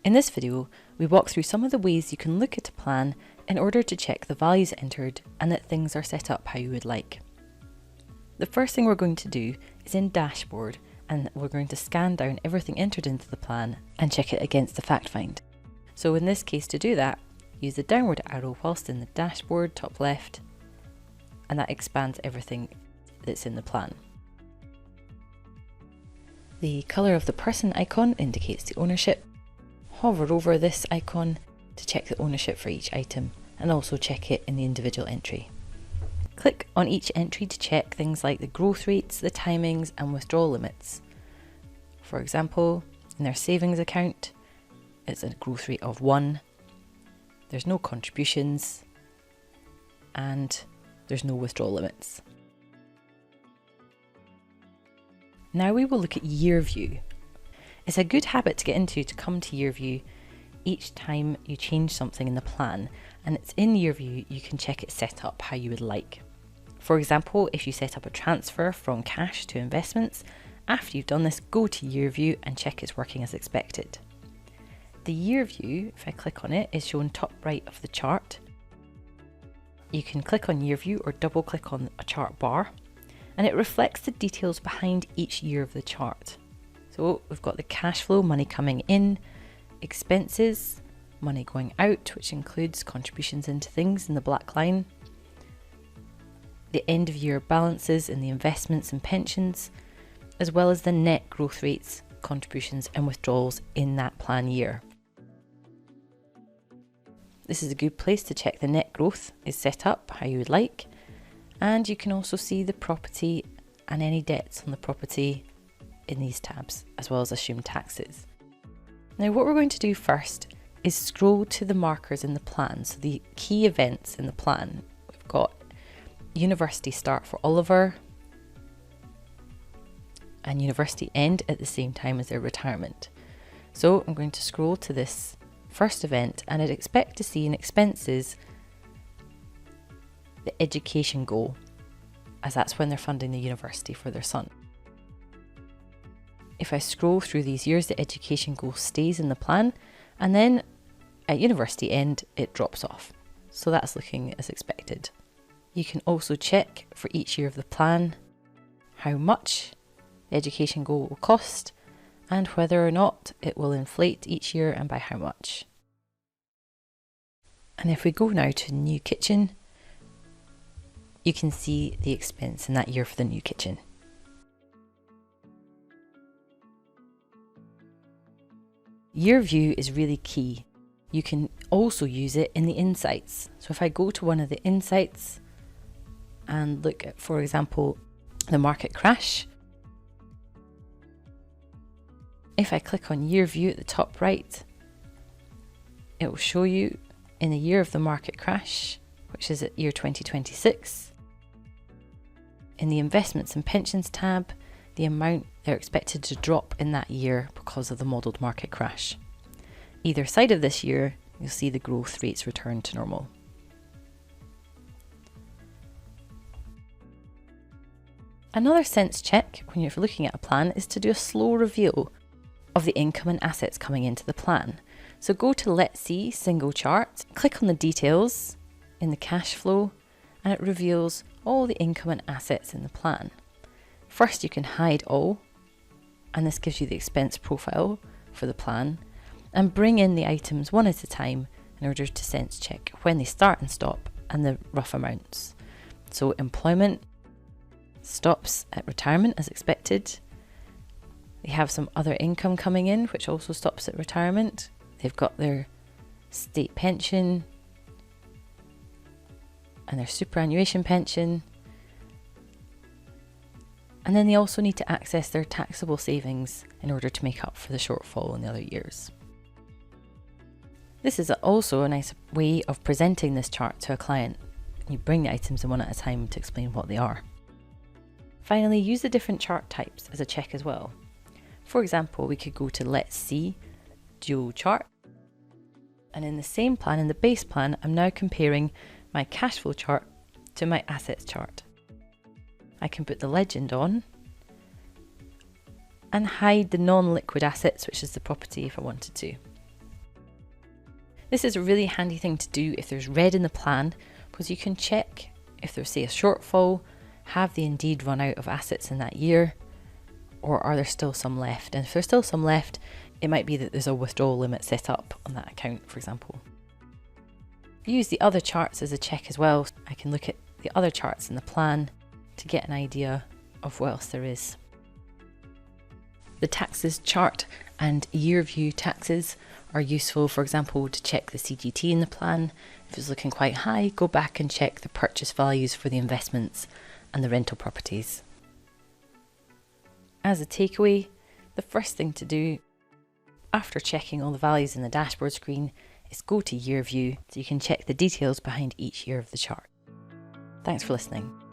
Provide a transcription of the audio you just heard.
In this video, we walk through some of the ways you can look at a plan in order to check the values entered and that things are set up how you would like. The first thing we're going to do is in Dashboard, and we're going to scan down everything entered into the plan and check it against the fact find. So in this case, to do that, use the downward arrow whilst in the dashboard top left, and that expands everything that's in the plan. The colour of the person icon indicates the ownership. Hover over this icon to check the ownership for each item and also check it in the individual entry. Click on each entry to check things like the growth rates, the timings and withdrawal limits. For example, in their savings account, it's a growth rate of 1, there's no contributions, and there's no withdrawal limits. Now we will look at year view. It's a good habit to get into to come to year view each time you change something in the plan, and it's in year view you can check it set up how you would like. For example, if you set up a transfer from cash to investments, after you've done this, go to year view and check it's working as expected. The year view, if I click on it, is shown top right of the chart. You can click on year view or double click on a chart bar, and it reflects the details behind each year of the chart. So we've got the cash flow, money coming in, expenses, money going out, which includes contributions into things in the black line, the end of year balances in the investments and pensions, as well as the net growth rates, contributions and withdrawals in that plan year. This is a good place to check the net growth is set up how you would like, and you can also see the property and any debts on the property in these tabs, as well as assumed taxes. Now what we're going to do first is scroll to the markers in the plan, so the key events in the plan. We've got university start for Oliver and university end at the same time as their retirement. So I'm going to scroll to this first event, and I'd expect to see in expenses the AdviserGo, as that's when they're funding the university for their son. If I scroll through these years, the AdviserGo stays in the plan, and then at university end it drops off. So that's looking as expected. You can also check for each year of the plan how much the AdviserGo will cost and whether or not it will inflate each year and by how much. And if we go now to new kitchen, you can see the expense in that year for the new kitchen. Year view is really key. You can also use it in the insights. So if I go to one of the insights and look at, for example, the market crash, if I click on year view at the top right, it will show you in the year of the market crash, which is at year 2026, in the investments and pensions tab, the amount they're expected to drop in that year because of the modelled market crash. Either side of this year, you'll see the growth rates return to normal. Another sense check when you're looking at a plan is to do a slow reveal of the income and assets coming into the plan. So go to Let's See Single Chart, click on the details in the cash flow, and it reveals all the income and assets in the plan. First you can hide all, and this gives you the expense profile for the plan, and bring in the items one at a time in order to sense check when they start and stop and the rough amounts. So employment stops at retirement as expected. They have some other income coming in which also stops at retirement. They've got their state pension and their superannuation pension. And then they also need to access their taxable savings in order to make up for the shortfall in the other years. This is also a nice way of presenting this chart to a client. You bring the items in one at a time to explain what they are. Finally, use the different chart types as a check as well. For example, we could go to Let's See Dual Chart, and in the same plan, in the base plan, I'm now comparing my cash flow chart to my assets chart. I can put the legend on and hide the non-liquid assets, which is the property if I wanted to. This is a really handy thing to do if there's red in the plan, because you can check if there's, say, a shortfall, have they indeed run out of assets in that year, or are there still some left? And if there's still some left, it might be that there's a withdrawal limit set up on that account, for example. Use the other charts as a check as well. I can look at the other charts in the plan to get an idea of what else there is. The taxes chart and year view taxes are useful, for example, to check the CGT in the plan. If it's looking quite high, go back and check the purchase values for the investments and the rental properties. As a takeaway, the first thing to do after checking all the values in the dashboard screen is go to year view so you can check the details behind each year of the chart. Thanks for listening.